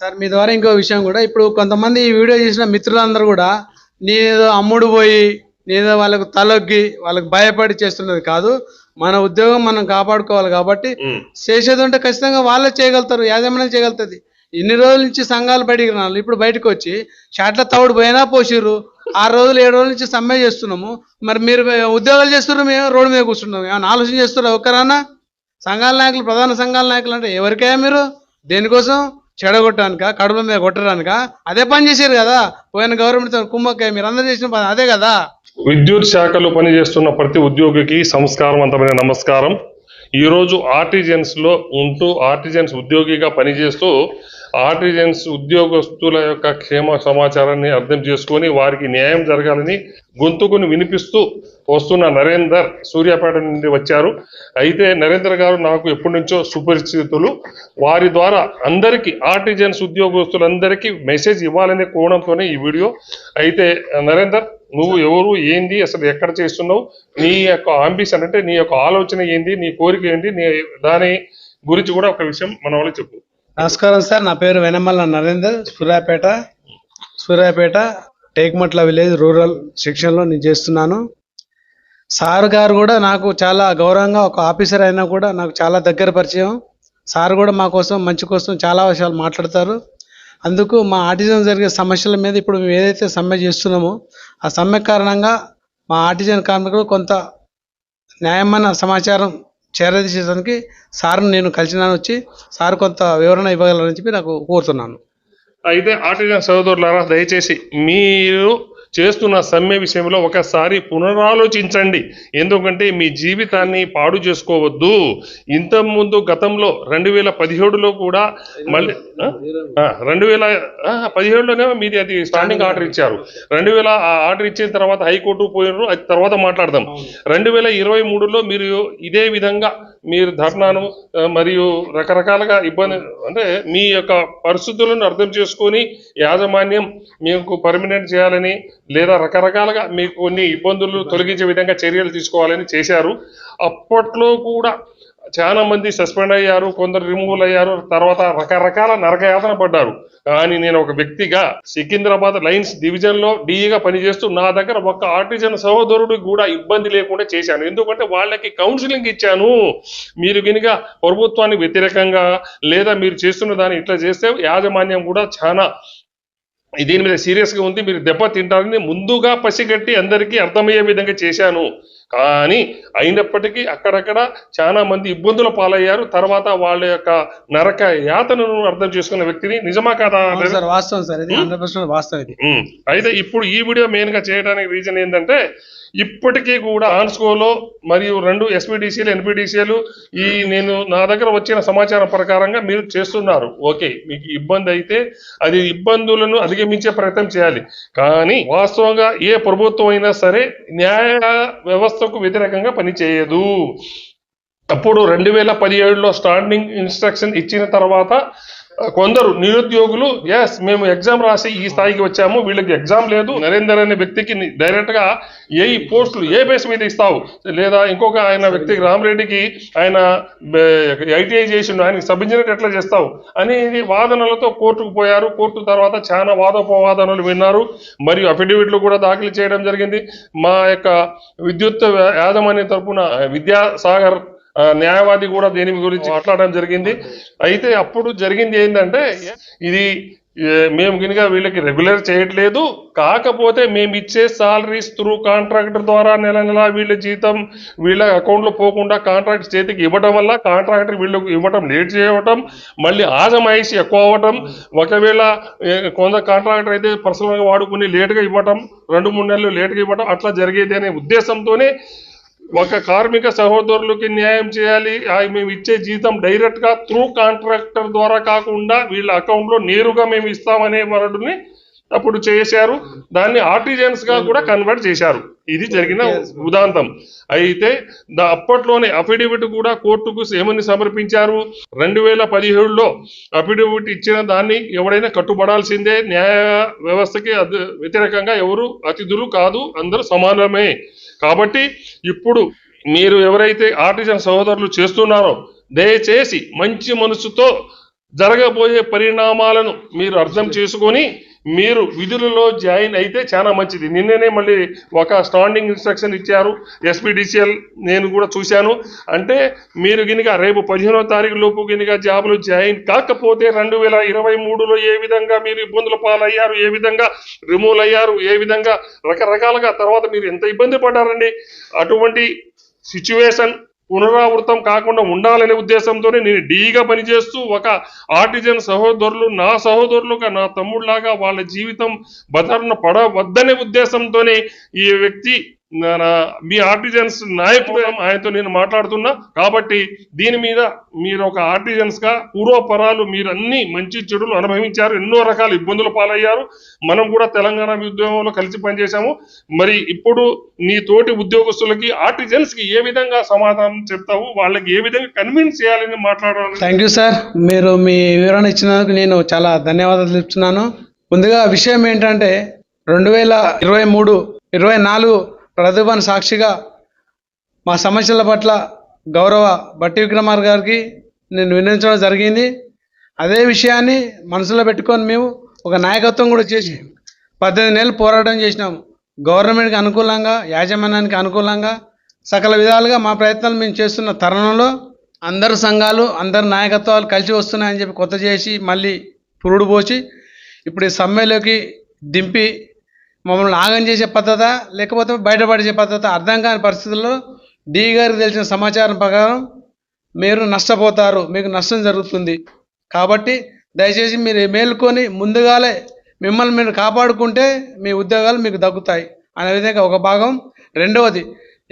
Sir మీ ద్వారా ఇంకో విషయం కూడా ఇప్పుడు కొంతమంది ఈ వీడియో చేసిన మిత్రులందరూ కూడా నేనేదో అమ్ముడు పోయి నేనేదో వాళ్ళకు తలొగ్గి వాళ్ళకి భయపడి చేస్తున్నది కాదు. మన ఉద్యోగం మనం కాపాడుకోవాలి కాబట్టి చేసేది ఉంటే ఖచ్చితంగా వాళ్ళే చేయగలుగుతారు, యాజమాన్యం చేయగలుగుతుంది. ఇన్ని రోజుల నుంచి సంఘాలు బయటికి రావాలి, ఇప్పుడు బయటకు వచ్చి షాట్ల తవుడు పోయినా పోసిర్రు. 6 రోజులు 7 రోజుల నుంచి సమ్మె చేస్తున్నాము. మరి మీరు ఉద్యోగాలు చేస్తున్నారు, మేము రోడ్డు మీద కూర్చున్నాము. ఏమైనా ఆలోచన చేస్తున్నారు ఒక్కరన్నా? సంఘాల నాయకులు, ప్రధాన సంఘాల నాయకులు అంటే ఎవరికైనా మీరు దేనికోసం చెడగొట్టడానిక, కడుపుల మీద కొట్టడానిక? అదే పని చేశారు కదా పోయిన గవర్నమెంట్ కుమ్మక్కాయ. మీరు అందరూ చేసిన పని అదే కదా. విద్యుత్ శాఖలో పనిచేస్తున్న ప్రతి ఉద్యోగికి సంస్కారవంతమైన నమస్కారం. ఈరోజు ఆర్టిజన్స్లో ఉంటూ ఆర్టిజన్స్ ఉద్యోగిగా పనిచేస్తూ ఆర్టిజన్స్ ఉద్యోగస్తుల యొక్క క్షేమ సమాచారాన్ని అర్థం చేసుకొని వారికి న్యాయం జరగాలని గొంతుకుని వినిపిస్తూ వస్తున్న నరేందర్ సూర్యాపేట నుండి వచ్చారు. అయితే నరేందర్ గారు నాకు ఎప్పటి నుంచో సుపరిచితులు. వారి ద్వారా అందరికీ ఆర్టిజన్స్ ఉద్యోగస్తులందరికీ మెసేజ్ ఇవ్వాలనే కోణంతోనే ఈ వీడియో. అయితే నరేందర్, నువ్వు ఎవరు, ఏంది, అసలు ఎక్కడ చేస్తున్నావు, నీ యొక్క అంబిషన్ అంటే నీ యొక్క ఆలోచన ఏంది, నీ కోరిక ఏంటి, నీ దాని గురించి కూడా ఒక విషయం మన వాళ్ళకి చెప్పు. నమస్కారం సార్, నా పేరు వెనమల్ల నరేందర్. సూర్యాపేట టేక్మట్ల విలేజ్ రూరల్ సెక్షన్లో నేను చేస్తున్నాను. సార్ గారు కూడా నాకు చాలా గౌరవంగా, ఒక ఆఫీసర్ అయినా కూడా నాకు చాలా దగ్గర పరిచయం. సార్ కూడా మా కోసం, మంచి కోసం చాలా విషయాలు మాట్లాడతారు. అందుకు మా ఆర్టిజన్ జరిగే సమస్యల మీద ఇప్పుడు మేము ఏదైతే సమ్మె చేస్తున్నామో ఆ సమ్మె కారణంగా మా ఆర్టిజన్ కార్మికులు కొంత న్యాయమైన సమాచారం చేరదీసేదానికి సార్ని నేను కలిసినాను. వచ్చి సార్ కొంత వివరణ ఇవ్వగలరని చెప్పి నాకు కోరుతున్నాను. అయితే ఆర్టిజన్ సోదరులారా, దయచేసి మీరు చేస్తున్న సమ్మె విషయంలో ఒకసారి పునరాలోచించండి. ఎందుకంటే మీ జీవితాన్ని పాడు చేసుకోవద్దు. ఇంతకుముందు గతంలో 2017లో కూడా మళ్ళీ 2017లోనే మీరు అది స్టాండింగ్ ఆర్డర్ ఇచ్చారు. 2000 ఆర్డర్ ఇచ్చిన తర్వాత హైకోర్టు పోయినారు, అది తర్వాత మాట్లాడదాం. 2023లో మీరు ఇదే విధంగా మీరు ధర్నాను మరియు రకరకాలుగా ఇబ్బంది, అంటే మీ యొక్క పరిస్థితులను అర్థం చేసుకొని యాజమాన్యం మీకు పర్మనెంట్ చేయాలని లేదా రకరకాలుగా మీకు కొన్ని ఇబ్బందులు తొలగించే విధంగా చర్యలు తీసుకోవాలని చేశారు. అప్పట్లో కూడా చాలా మంది సస్పెండ్ అయ్యారు, కొందరు రిమూవల్ అయ్యారు, తర్వాత రకరకాల నరకయాతన పడ్డారు. కానీ నేను ఒక వ్యక్తిగా సికింద్రాబాద్ లైన్స్ డివిజన్లో డిఈగా పనిచేస్తూ నా దగ్గర ఒక ఆర్టిజన్ సహోదరుడికి కూడా ఇబ్బంది లేకుండా చేశాను. ఎందుకంటే వాళ్ళకి కౌన్సిలింగ్ ఇచ్చాను. మీరు కనుక ప్రభుత్వానికి వ్యతిరేకంగా లేదా మీరు చేస్తున్న దాన్ని ఇట్లా చేస్తే యాజమాన్యం కూడా చాలా దీని మీద సీరియస్గా ఉంది, మీరు దెబ్బ తింటారని ముందుగా పసిగట్టి అందరికీ అర్థమయ్యే విధంగా చేశాను. కానీ అయినప్పటికీ అక్కడక్కడ చాలా మంది ఇబ్బందుల పాలయ్యారు. తర్వాత వాళ్ళ యొక్క నరక యాతనను అర్థం చేసుకున్న వ్యక్తిని. నిజమా కాదా? వాస్తవం సార్, ఇది 100% వాస్తవం. అయితే ఇప్పుడు ఈ వీడియో మెయిన్గా చేయడానికి రీజన్ ఏంటంటే, ఇప్పటికీ కూడా ఆన్స్కోలో మరియు 2 ఎస్పీడీసీలు ఎన్పీడీసీలు నేను నా దగ్గర వచ్చిన సమాచారం ప్రకారంగా మీరు చేస్తున్నారు. ఓకే, మీకు ఇబ్బంది అయితే అది ఇబ్బందులను అధిగమించే ప్రయత్నం చేయాలి. కానీ వాస్తవంగా ఏ ప్రభుత్వం అయినా సరే న్యాయ వ్యవస్థకు వ్యతిరేకంగా పనిచేయదు. అప్పుడు 2017లో స్టాండింగ్ ఇన్స్ట్రక్షన్ ఇచ్చిన తర్వాత కొందరు నిరుద్యోగులు మేము ఎగ్జామ్ రాసి ఈ స్థాయికి వచ్చాము, వీళ్ళకి ఎగ్జామ్ లేదు, నరేందర్ అనే వ్యక్తికి డైరెక్ట్గా ఏ పోస్టులు ఏ బేస్ మీద ఇస్తావు, లేదా ఇంకొక ఆయన వ్యక్తికి రామరెడ్డికి ఆయన ఐటీఐ చేసిండు, ఆయనకి సబ్ ఇంజనీర్ ఎట్లా చేస్తావు అని వాదనలతో కోర్టుకు పోయారు. కోర్టు తర్వాత చాలా వాదోపవాదనలు విన్నారు మరియు అఫిడవిట్లు కూడా దాఖలు చేయడం జరిగింది. మా యొక్క విద్యుత్ యాజమాన్యం తరఫున విద్యాసాగర్ న్యాయవాది కూడా దీని గురించి మాట్లాడడం జరిగింది. అయితే అప్పుడు జరిగింది ఏంటంటే, ఇది మేము కనుక వీళ్ళకి రెగ్యులర్ చేయట్లేదు, కాకపోతే మేము ఇచ్చే సాలరీస్ త్రూ కాంట్రాక్టర్ ద్వారా నెల నెల వీళ్ళ జీతం వీళ్ళ అకౌంట్లో పోకుండా కాంట్రాక్ట్ చేతికి ఇవ్వడం వల్ల కాంట్రాక్టర్ వీళ్ళకి ఇవ్వటం లేట్ చేయటం, మళ్ళీ ఆజమాయిషి ఎక్కువ అవ్వటం, ఒకవేళ కొంత కాంట్రాక్టర్ అయితే పర్సనల్గా వాడుకుని లేటుగా ఇవ్వటం, 2-3 నెలలు లేటుగా ఇవ్వటం, అట్లా జరిగేది అనే ఉద్దేశంతోనే ఒక కార్మిక సహోదరులకి న్యాయం చేయాలి, మేము ఇచ్చే జీతం డైరెక్ట్గా త్రూ కాంట్రాక్టర్ ద్వారా కాకుండా వీళ్ళ అకౌంట్లో నేరుగా మేము ఇస్తామనే వరడుని అప్పుడు చేశారు. దాన్ని ఆర్టిజన్స్గా కూడా కన్వర్ట్ చేశారు. ఇది జరిగిన ఉదాంతం. అయితే అప్పట్లోనే అఫిడవిట్ కూడా కోర్టుకు ఏమని సమర్పించారు, 2017లో అఫిడవిట్ ఇచ్చిన దాన్ని ఎవడైనా కట్టుబడాల్సిందే, న్యాయ వ్యవస్థకి వ్యతిరేకంగా ఎవరు అతిథులు కాదు, అందరూ సమానమే. కాబట్టి ఇప్పుడు మీరు ఎవరైతే ఆర్టిజన్ సహోదరులు చేస్తున్నారో దయచేసి మంచి మనసుతో జరగబోయే పరిణామాలను మీరు అర్థం చేసుకొని మీరు విధులలో జాయిన్ అయితే చాలా మంచిది. నిన్ననే మళ్ళీ ఒక స్టాండింగ్ ఇన్స్ట్రక్షన్ ఇచ్చారు ఎస్పీడీసీఎల్, నేను కూడా చూశాను. అంటే మీరు గినక రేపు 15వ తారీఖు లోపు గినక జాబ్లో జాయిన్ కాకపోతే 2023లో ఏ విధంగా మీరు ఇబ్బందుల పాలయ్యారు, ఏ విధంగా రిమూవ్ అయ్యారు, ఏ విధంగా రకరకాలుగా తర్వాత మీరు ఎంత ఇబ్బంది పడ్డారండి. అటువంటి సిచ్యువేషన్ పునరావృతం కాకుండా ఉండాలనే ఉద్దేశంతోనే నేను డీగా పనిచేస్తూ ఒక ఆర్టిజన్ సహోదరులు నా సహోదరులుగా నా తమ్ముళ్లాగా వాళ్ళ జీవితం బదర్న పడవద్దనే ఉద్దేశంతోనే ఈ వ్యక్తి మీ ఆర్టిజన్స్ నాయకుడు, ఆయనతో నేను మాట్లాడుతున్నా. కాబట్టి దీని మీద మీరు ఒక ఆర్టిజన్స్ గా పూర్వపరాలు మీరు అన్ని మంచి చెడులు అనుభవించారు, ఎన్నో రకాల ఇబ్బందుల పాలయ్యారు. మనం కూడా తెలంగాణ ఉద్యోగంలో కలిసి పనిచేశాము. మరి ఇప్పుడు నీ తోటి ఉద్యోగస్తులకి ఆర్టిజన్స్ కి ఏ విధంగా సమాధానం చెప్తావు, వాళ్ళకి ఏ విధంగా కన్విన్స్ చేయాలని మాట్లాడాలి. థ్యాంక్ యూ సార్, మీరు మీ వివరణ ఇచ్చినందుకు నేను చాలా ధన్యవాదాలు తెలుపుతున్నాను. ముందుగా విషయం ఏంటంటే 2023-24 ప్రతిభను సాక్షిగా మా సమస్యల పట్ల గౌరవ బట్టి విక్రమార్ గారికి నేను విన్నవించడం జరిగింది. అదే విషయాన్ని మనసులో పెట్టుకొని మేము ఒక నాయకత్వం కూడా చేసి 18 నెలలు పోరాటం చేసినాము. గవర్నమెంట్కి అనుకూలంగా, యాజమాన్యానికి అనుకూలంగా సకల విధాలుగా మా ప్రయత్నాలు మేము చేస్తున్న తరుణంలో అందరు సంఘాలు, అందరు నాయకత్వాలు కలిసి వస్తున్నాయని చెప్పి కొత్త చేసి మళ్ళీ పురుడు పోసి ఇప్పుడు ఈ సమ్మెలోకి దింపి మమ్మల్ని ఆగం చేసే పద్ధత లేకపోతే బయటపడిచే పద్ధత అర్థం కాని పరిస్థితుల్లో డి గారికి తెలిసిన సమాచారం ప్రకారం మీరు నష్టపోతారు, మీకు నష్టం జరుగుతుంది. కాబట్టి దయచేసి మీరు మేలుకొని ముందుగాలే మిమ్మల్ని మీరు కాపాడుకుంటే మీ ఉద్యోగాలు మీకు దక్కుతాయి అనే విధంగా ఒక భాగం. రెండవది,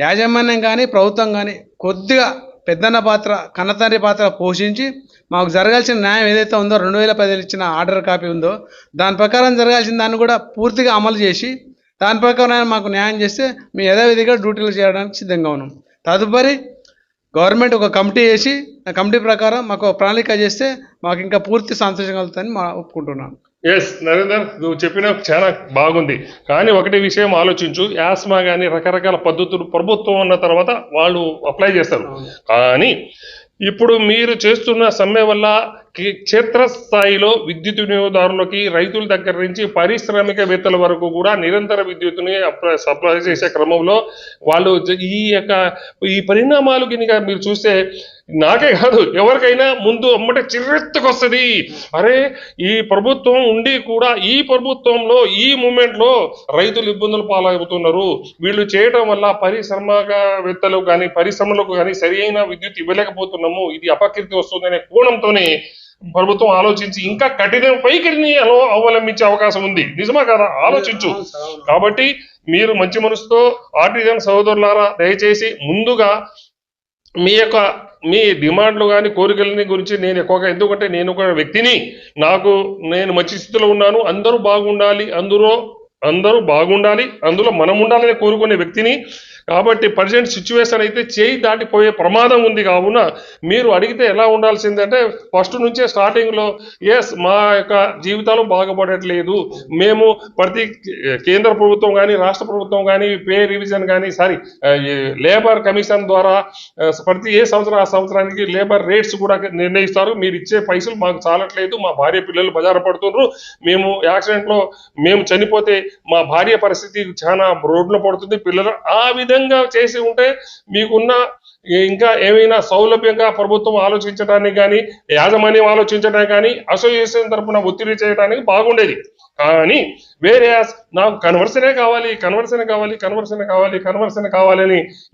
యాజమాన్యం కానీ ప్రభుత్వం కానీ కొద్దిగా పెద్దన్న పాత్ర, కన్నతండ్రి పాత్ర పోషించి మాకు జరగాల్సిన న్యాయం ఏదైతే ఉందో 2010 ఇచ్చిన ఆర్డర్ కాపీ ఉందో దాని ప్రకారం జరగాల్సిన దాన్ని కూడా పూర్తిగా అమలు చేసి దాని ప్రకారం మాకు న్యాయం చేస్తే మేము యథావిధిగా డ్యూటీలు చేయడానికి సిద్ధంగా ఉన్నాం. తదుపరి గవర్నమెంట్ ఒక కమిటీ వేసి ఆ కమిటీ ప్రకారం మాకు ప్రణాళిక చేస్తే మాకు ఇంకా పూర్తి సంతోషం కలుగుతుందని ఒప్పుకుంటున్నాను. ఎస్ నరేందర్, నువ్వు చెప్పిన చాలా బాగుంది. కానీ ఒకటి విషయం ఆలోచించు, యాస్మా కానీ రకరకాల పద్ధతులు ప్రభుత్వం అన్న తర్వాత వాళ్ళు అప్లై చేస్తారు. కానీ ఇప్పుడు మీరు చేస్తున్న సమ్మె వల్ల క్షేత్రస్థాయిలో విద్యుత్ వినియోగదారులకి, రైతుల దగ్గర నుంచి పారిశ్రామికవేత్తల వరకు కూడా నిరంతర విద్యుత్తుని సప్లై చేసే క్రమంలో వాళ్ళు ఈ పరిణామాలు కింద మీరు చూస్తే నాకే కాదు ఎవరికైనా ముందు అమ్మటే చిరెత్తుకొస్తుంది. అరే ఈ ప్రభుత్వం ఉండి కూడా ఈ ప్రభుత్వంలో ఈ మూమెంట్లో రైతులు ఇబ్బందులు పాలవుతున్నారు, వీళ్ళు చేయడం వల్ల పారిశ్రామికవేత్తలు కానీ పరిశ్రమలకు కానీ సరి అయిన విద్యుత్ ఇవ్వలేకపోతున్నాము, ఇది అపకీర్తి వస్తుందనే కోణంతోనే ప్రభుత్వం ఆలోచించి ఇంకా కఠిన వైఖరిని అవలంబించే అవకాశం ఉంది. నిజమా కదా? ఆలోచించు. కాబట్టి మీరు మంచి మనసుతో ఆర్టిజన్ సహోదరులారా దయచేసి ముందుగా మీ డిమాండ్లు కానీ కోరికలని గురించి నేను ఎక్కువగా, ఎందుకంటే నేను ఒక వ్యక్తిని, నేను మంచి స్థితిలో ఉన్నాను, అందరూ బాగుండాలి, అందులో మనం ఉండాలని కోరుకునే వ్యక్తిని. కాబట్టి ప్రజెంట్ సిచ్యువేషన్ అయితే చేయి దాటిపోయే ప్రమాదం ఉంది. కావున మీరు అడిగితే ఎలా ఉండాల్సిందంటే ఫస్ట్ నుంచే స్టార్టింగ్లో మా యొక్క జీవితాలు బాగుపడట్లేదు, మేము ప్రతి కేంద్ర ప్రభుత్వం కానీ రాష్ట్ర ప్రభుత్వం కానీ పే రివిజన్ కానీ లేబర్ కమిషన్ ద్వారా ప్రతి ఏ సంవత్సరం ఆ సంవత్సరానికి లేబర్ రేట్స్ కూడా నిర్ణయిస్తారు. మీరు ఇచ్చే పైసలు మాకు చాలట్లేదు, మా భార్య పిల్లలు బజారు పడుతున్నారు, మేము యాక్సిడెంట్లో మేము చనిపోతే మా భార్య పరిస్థితి చాలా రోడ్లో పడుతుంది, పిల్లలు ఆ విధంగా చేసి ఉంటే మీకున్న ఇంకా ఏమైనా సౌలభ్యంగా ప్రభుత్వం ఆలోచించడానికి కానీ యాజమాన్యం ఆలోచించడానికి కానీ అసోసియేషన్ తరఫున ఒత్తిడి చేయడానికి బాగుండేది. కానీ వేరే నాకు కన్వర్షనే కావాలని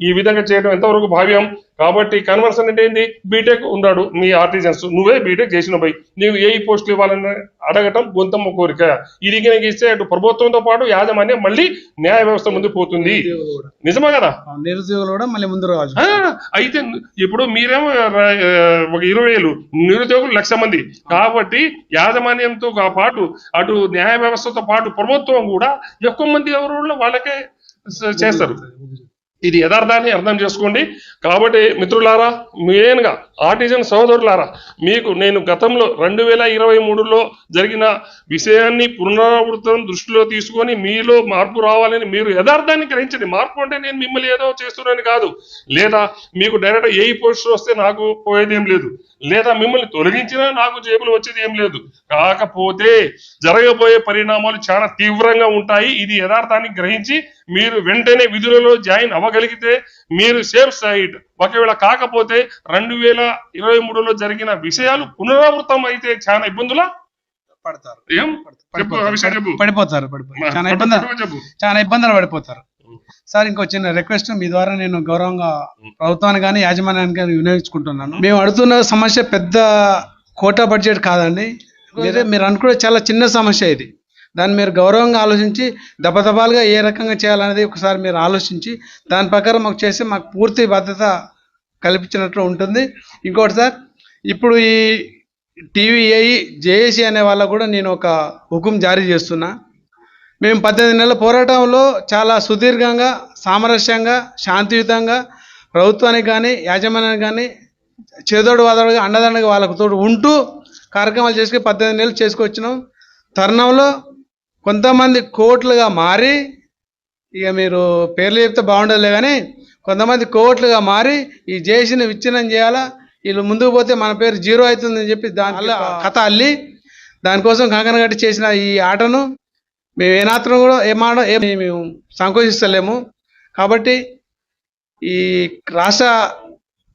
ఈ విధంగా చేయడం ఎంతవరకు భావ్యం? కాబట్టి కన్వర్షన్ అంటే ఏంది? బీటెక్ ఉన్నాడు మీ ఆర్టిజన్స్, నువ్వే బీటెక్ చేసిన పోయి నీవు ఏ పోస్టులు ఇవ్వాలని అడగటం గొంతమ్మ కోరిక. ఇది కనుక ఇస్తే అటు ప్రభుత్వంతో పాటు యాజమాన్యం మళ్ళీ న్యాయ వ్యవస్థ ముందు పోతుంది. నిజమా కదా? నిరుద్యోగులు కూడా మళ్ళీ ముందు రావాలి. అయితే ఇప్పుడు మీరేమో ఒక 20,000 నిరుద్యోగులు 1,00,000 మంది. కాబట్టి యాజమాన్యంతో పాటు అటు న్యాయ వ్యవస్థతో పాటు ప్రభుత్వం కూడా ఎక్కువ మంది ఎవరు వాళ్ళకే చేస్తారు. ఇది యథార్థాన్ని అర్థం చేసుకోండి. కాబట్టి మిత్రులారా, మెయిన్గా ఆర్టిజన్ సహోదరులారా, మీకు నేను గతంలో 2023లో జరిగిన విషయాన్ని పునరావృతం దృష్టిలో తీసుకొని మీలో మార్పు రావాలని మీరు యథార్థాన్ని గ్రహించండి. మార్పు అంటే నేను మిమ్మల్ని ఏదో చేస్తున్నాను కాదు, లేదా మీకు డైరెక్ట్ ఏ పోస్ట్ వస్తే నాకు పోయేదేం లేదు, లేదా మిమ్మల్ని తొలగించినా నాకు జేబులు వచ్చేది ఏం లేదు. కాకపోతే జరగబోయే పరిణామాలు చాలా తీవ్రంగా ఉంటాయి. ఇది యథార్థాన్ని గ్రహించి మీరు వెంటనే విధులలో జాయిన్ అవ్వగలిగితే మీరు సేఫ్ సైడ్. ఒకవేళ కాకపోతే 2023లో జరిగిన విషయాలు పునరావృతం అయితే చాలా ఇబ్బందులా పడతారు. ఏం చెప్పు ఆ విషయం చెప్పు. పడిపోతారు చాలా ఇబ్బందులు పడిపోతారు. సార్ ఇంకో చిన్న రిక్వెస్ట్ మీ ద్వారా నేను గౌరవంగా ప్రభుత్వాన్ని కానీ యాజమాన్యాన్ని కానీ వినియోగించుకుంటున్నాను. మేము అడుగుతున్న సమస్య పెద్ద కోటా బడ్జెట్ కాదండి. మీరు అనుకునే చాలా చిన్న సమస్య ఇది. దాన్ని మీరు గౌరవంగా ఆలోచించి దబదబాలుగా ఏ రకంగా చేయాలనేది ఒకసారి మీరు ఆలోచించి దాని ప్రకారం మాకు చేసి మాకు పూర్తి భద్రత కల్పించినట్లు ఉంటుంది. ఇంకోటి సార్, ఇప్పుడు ఈ టీవీఐ జేఏసీ అనే వాళ్ళకు కూడా నేను ఒక హుకుం జారీ చేస్తున్నా. మేము 18 నెలల పోరాటంలో చాలా సుదీర్ఘంగా సామరస్యంగా శాంతియుతంగా ప్రభుత్వానికి కానీ యాజమాన్యానికి కానీ చేదోడు వాదోడుగా అండదండగా వాళ్ళకు తోడు ఉంటూ కార్యక్రమాలు చేసుకుని 18 నెలలు చేసుకొచ్చినాం. తరుణంలో కొంతమంది కోట్లుగా మారి, ఇక మీరు పేర్లు చెప్తే బాగుండదులే కానీ కొంతమంది కోట్లుగా మారి ఈ జేఏసీని విచ్ఛిన్నం చేయాలా, వీళ్ళు ముందుకు పోతే మన పేరు జీరో అవుతుందని చెప్పి దాని కథ అల్లి దానికోసం కంకణ కట్టి చేసిన ఈ ఆటను మేము ఏమాత్రం కూడా మేము సంకోచిస్తలేము. కాబట్టి ఈ రాష్ట్ర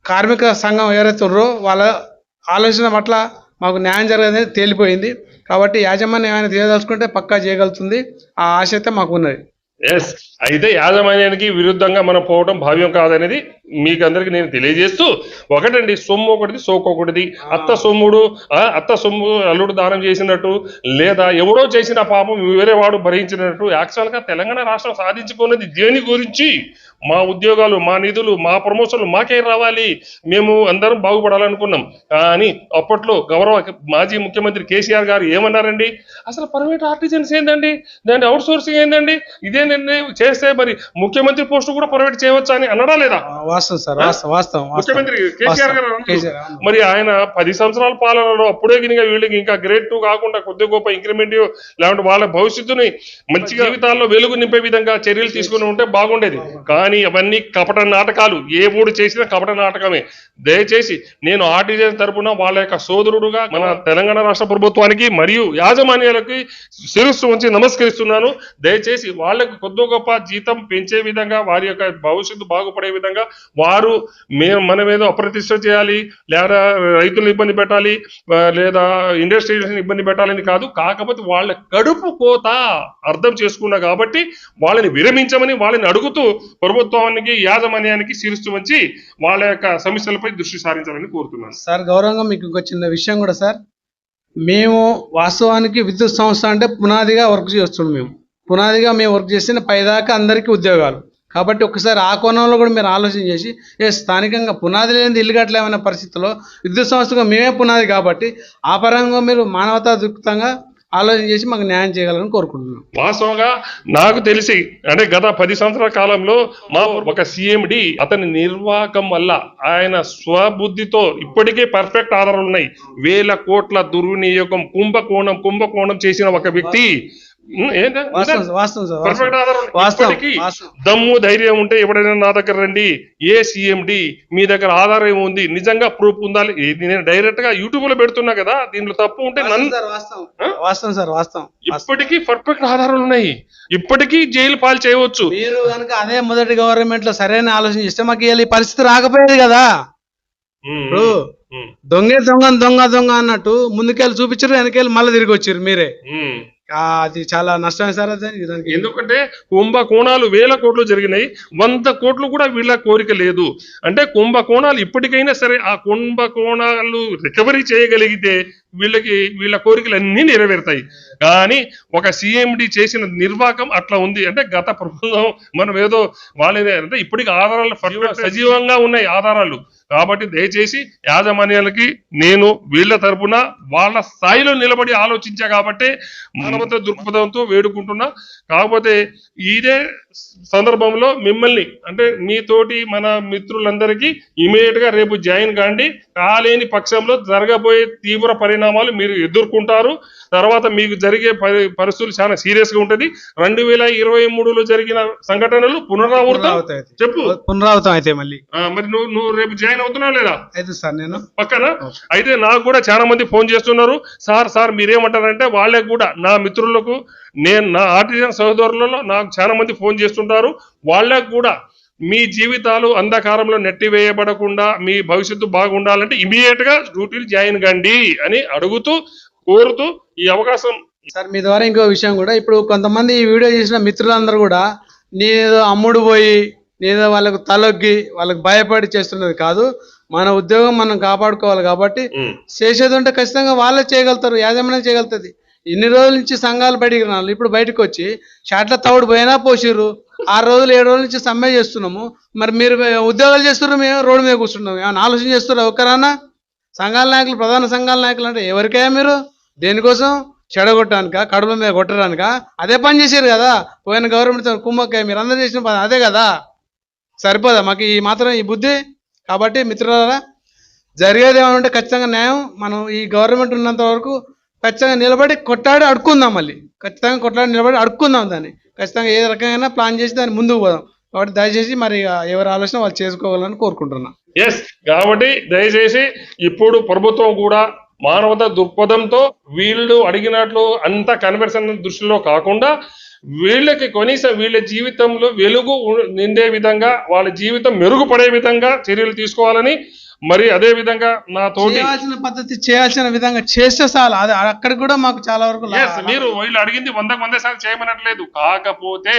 కార్మిక సంఘం ఎవరైతే ఉన్నారో వాళ్ళ ఆలోచన పట్ల మాకు న్యాయం జరగదని తేలిపోయింది. కాబట్టి యాజమాన్యం ఏమైనా చేయదలుచుకుంటే పక్కా చేయగలుగుతుంది. ఆ ఆశ అయితే మాకు ఉన్నది. ఎస్, అయితే యాజమాన్యానికి విరుద్ధంగా మనం పోవడం భావ్యం కాదనేది మీకు అందరికి నేను తెలియజేస్తూ, ఒకటండి, సొమ్ము ఒకటిది సోకొకటిది. అత్త సొమ్ము అల్లుడు దానం చేసినట్టు, లేదా ఎవడో చేసిన పాపం వేరే వాడు భరించినట్టు. యాక్చువల్గా తెలంగాణ రాష్ట్రం సాధించుకున్నది దేని గురించి? మా ఉద్యోగాలు, మా నిధులు, మా ప్రమోషన్లు మాకే రావాలి, మేము అందరం బాగుపడాలనుకున్నాం. కానీ అప్పట్లో గౌరవ మాజీ ముఖ్యమంత్రి కేసీఆర్ గారు ఏమన్నారండి? అసలు ప్రైవేట్ ఆర్టిజన్స్ ఏందండి, దాని అవుట్ సోర్సింగ్ ఏందండి, ఇదే నిర్ణయం చేస్తే మరి ముఖ్యమంత్రి పోస్టు కూడా ప్రైవేట్ చేయవచ్చా అని అన్నాడా లేదా? ముఖ్యమంత్రి కేసీఆర్ గారు. మరి ఆయన 10 సంవత్సరాల పాలనలో అప్పుడే గినిగా వీళ్ళకి ఇంకా గ్రేడ్ 2 కాకుండా కొద్ది గొప్ప ఇంక్రిమెంట్ లేకుంటే వాళ్ళ భవిష్యత్తుని మంచి జీవితాల్లో వెలుగు నింపే విధంగా చర్యలు తీసుకుని ఉంటే బాగుండేది. కానీ అవన్నీ కపట నాటకాలు. ఏ ఊడు చేసినా కపట నాటకమే. దయచేసి నేను ఆర్టిజన్ తరపున వాళ్ళ యొక్క సోదరుడుగా మన తెలంగాణ రాష్ట్ర ప్రభుత్వానికి మరియు యాజమాన్యాలకి శిరస్సు ఉంచి నమస్కరిస్తున్నాను. దయచేసి వాళ్ళకి కొద్ది గొప్ప జీతం పెంచే విధంగా, వారి యొక్క భవిష్యత్తు బాగుపడే విధంగా వారు మన మీద అప్రతిష్ట చేయాలి, లేదా రైతులను ఇబ్బంది పెట్టాలి, లేదా ఇండస్ట్రీస్ని ఇబ్బంది పెట్టాలని కాదు. కాకపోతే వాళ్ళ కడుపు కోత అర్థం చేసుకున్నా కాబట్టి వాళ్ళని విరమించమని వాళ్ళని అడుగుతూ ప్రభుత్వానికి యాజమాన్యానికి శిరస్సు వంచి వాళ్ళ యొక్క సమస్యలపై దృష్టి సారించాలని కోరుతున్నాను. సార్ గౌరవంగా మీకు ఇంకో చిన్న విషయం కూడా సార్, మేము వాస్తవానికి విద్యుత్ సంస్థ అంటే పునాదిగా వర్క్ చేస్తున్నాం. పునాదిగా మేము వర్క్ చేసిన పైదాకా అందరికీ ఉద్యోగాలు. కాబట్టి ఒకసారి ఆ కోణంలో కూడా మీరు ఆలోచన చేసి స్థానికంగా పునాది లేని ఇల్లు కట్టలేమన్న పరిస్థితుల్లో విద్యుత్ సంస్థగా మేమే పునాది కాబట్టి ఆ పరంగా మీరు మానవతా దృక్పథంగా ఆలోచన చేసి మాకు న్యాయం చేయగలని కోరుకుంటున్నాం. వాస్తవంగా నాకు తెలిసి అంటే గత 10 సంవత్సరాల కాలంలో మా ఒక సిఎండి అతని నిర్వాహకం వల్ల ఆయన స్వబుద్ధితో ఇప్పటికే పర్ఫెక్ట్ ఆధారాలు ఉన్నాయి. 1000 కోట్ల దుర్వినియోగం కుంభకోణం చేసిన ఒక వ్యక్తి. దమ్ము ధైర్యం ఉంటే ఎప్పుడైనా నా దగ్గర రండి. ఏ సిఎండి మీ దగ్గర ఆధారం ఉంది, నిజంగా ప్రూఫ్ ఉందా? నేను డైరెక్ట్ గా యూట్యూబ్ లో పెడుతున్నా కదా, దీంట్లో తప్పు ఉంటే ఇప్పటికీ పర్ఫెక్ట్ ఆధారాలు ఉన్నాయి. ఇప్పటికీ జైలు పాలు చేయవచ్చు. మీరు కనుక అదే మొదటి గవర్నమెంట్ లో సరైన ఆలోచన చేస్తే మాకు ఈ పరిస్థితి రాకపోయేది కదా. ఇప్పుడు దొంగ అన్నట్టు ముందుకెళ్ళి చూపించారు, వెనకెళ్ళి మళ్ళీ తిరిగి వచ్చారు మీరే. అది చాలా నష్టమే సార్. దానికి ఎందుకంటే కుంభకోణాలు 1000 కోట్లు జరిగినాయి, 100 కోట్లు కూడా వీళ్ళ కోరిక లేదు. అంటే కుంభకోణాలు ఇప్పటికైనా సరే ఆ కుంభకోణాలు రికవరీ చేయగలిగితే వీళ్ళ కోరికలు అన్నీ నెరవేరుతాయి. కానీ ఒక సిఎండి చేసిన నిర్వాహకం అట్లా ఉంది. అంటే గత ప్రభుత్వం మనం ఏదో వాళ్ళే అంటే ఇప్పటికి ఆధారాలు సజీవంగా ఉన్నాయి ఆధారాలు. కాబట్టి దయచేసి యాజమాన్యాలకి నేను వీళ్ళ తరపున వాళ్ళ స్థాయిలో నిలబడి ఆలోచించా కాబట్టి మానవత దృక్పథంతో వేడుకుంటున్నా. కాకపోతే ఇదే సందర్భంలో మిమ్మల్ని అంటే మీతోటి మన మిత్రులందరికీ ఇమీడియట్ గా రేపు జాయిన్ కాండి. కాలేని పక్షంలో జరగబోయే తీవ్ర పరిణామాలు మీరు ఎదుర్కొంటారు. తర్వాత మీకు జరిగే పరిస్థితులు చాలా సీరియస్ గా ఉంటది. 2023లో జరిగిన సంఘటనలు పునరావృతం చెప్పు పునరావృతం అయితే మళ్ళీ మరి నువ్వు రేపు జాయిన్ అవుతున్నావు లేదా? అయితే సార్ నేను పక్కన అయితే నాకు కూడా చాలా మంది ఫోన్ చేస్తున్నారు. సార్ మీరేమంటారంటే వాళ్ళకి కూడా నా మిత్రులకు నా ఆర్టిజన్ సహోదరులలో నాకు చాలా మంది ఫోన్ చేస్తుంటారు. వాళ్ళకు కూడా మీ జీవితాలు అంధకారంలో నెట్టివేయబడకుండా మీ భవిష్యత్తు బాగుండాలంటే ఇమీడియట్ గా డ్యూటీలు జాయిన్ కండి అని అడుగుతూ కోరుతూ ఈ అవకాశం. సార్ మీ ద్వారా ఇంకో విషయం కూడా, ఇప్పుడు కొంతమంది ఈ వీడియో చేసిన మిత్రులందరూ కూడా నేనేదో అమ్ముడు పోయి నేనేదో వాళ్ళకు తలొగ్గి వాళ్ళకి భయపడి చేస్తున్నది కాదు. మన ఉద్యోగం మనం కాపాడుకోవాలి కాబట్టి చేసేది ఉంటే ఖచ్చితంగా వాళ్ళే చేయగలుగుతారు, యాజమాన్యం చేయగలుగుతుంది. ఇన్ని రోజుల నుంచి సంఘాలు బయటికి రాళ్ళు, ఇప్పుడు బయటకు వచ్చి షాట్ల తవుడు పోయినా పోసిర్రు. 6 రోజులు 7 రోజుల నుంచి సమ్మె చేస్తున్నాము. మరి మీరు ఉద్యోగాలు చేస్తున్నారు, మేము రోడ్డు మీద కూర్చున్నాము. ఏమైనా ఆలోచన చేస్తున్నారు ఒక్కరన్నా? సంఘాల నాయకులు, ప్రధాన సంఘాల నాయకులు అంటే ఎవరికైనా మీరు దేనికోసం చెడగొట్టడానికా, కడుపుల మీద కొట్టడానికా? అదే పని చేశారు కదా పోయిన గవర్నమెంట్ కుమ్మక్కాయ. మీరు అందరూ చేసిన పని అదే కదా. సరిపోదా మాకు ఈ మాత్రం ఈ బుద్ధి? కాబట్టి మిత్రులారా, జరిగేది ఏమైనా ఉంటే ఖచ్చితంగా న్యాయం మనం ఈ గవర్నమెంట్ ఉన్నంత వరకు ఖచ్చితంగా నిలబడి కొట్లాడి అడుక్కుందాం. మళ్ళీ ఖచ్చితంగా కొట్లాడి నిలబడి అడుక్కుందాం. దాన్ని ఖచ్చితంగా ఏ రకంగా ప్లాన్ చేసి దాన్ని ముందుకు పోదాం. కాబట్టి దయచేసి మరి ఎవరి ఆలోచన వాళ్ళు చేసుకోవాలని కోరుకుంటున్నా. ఎస్, కాబట్టి దయచేసి ఇప్పుడు ప్రభుత్వం కూడా మానవత దృక్పథంతో వీళ్ళు అడిగినట్లు అంత కన్వర్షన్ దృష్టిలో కాకుండా వీళ్ళకి కనీసం వీళ్ళ జీవితంలో వెలుగు నిండే విధంగా, వాళ్ళ జీవితం మెరుగుపడే విధంగా చర్యలు తీసుకోవాలని, మరి అదే విధంగా చేయాల్సిన పద్ధతి చేయాల్సిన విధంగా చేస్తే చాలు. అది అక్కడ కూడా మాకు చాలా వరకు మీరు వీళ్ళు అడిగింది 100 సార్లు చేయమనట్లేదు. కాకపోతే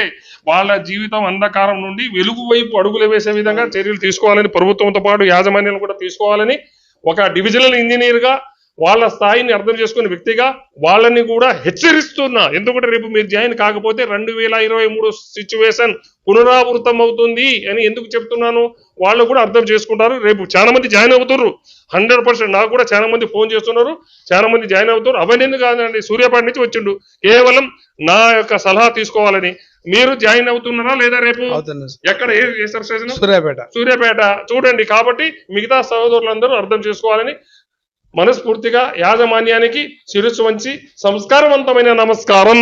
వాళ్ళ జీవితం అంధకారం నుండి వెలుగు వైపు అడుగులు వేసే విధంగా చర్యలు తీసుకోవాలని ప్రభుత్వంతో పాటు యాజమాన్యాలు కూడా తీసుకోవాలని, ఒక డివిజనల్ ఇంజనీర్ గా వాళ్ళ స్థాయిని అర్థం చేసుకునే వ్యక్తిగా వాళ్ళని కూడా హెచ్చరిస్తున్నా. ఎందుకంటే రేపు మీరు జాయిన్ కాకపోతే 2023 సిచ్యువేషన్ పునరావృతం అవుతుంది అని ఎందుకు చెప్తున్నాను, వాళ్ళు కూడా అర్థం చేసుకుంటారు. రేపు చాలా మంది జాయిన్ అవుతారు 100%. నాకు కూడా చాలా మంది ఫోన్ చేస్తున్నారు, చాలా మంది జాయిన్ అవుతారు. అవన్నీ కాదండి, సూర్యాపేట నుంచి వచ్చిండు కేవలం నా యొక్క సలహా తీసుకోవాలని. మీరు జాయిన్ అవుతున్నారా లేదా? రేపు ఎక్కడ ఏ స్టేషన్? సూర్యాపేట. చూడండి, కాబట్టి మిగతా సహోదరులందరూ అర్థం చేసుకోవాలని మనస్ఫూర్తిగా యాజమాన్యానికి శిరస్సు వంచి సంస్కారవంతమైన నమస్కారం.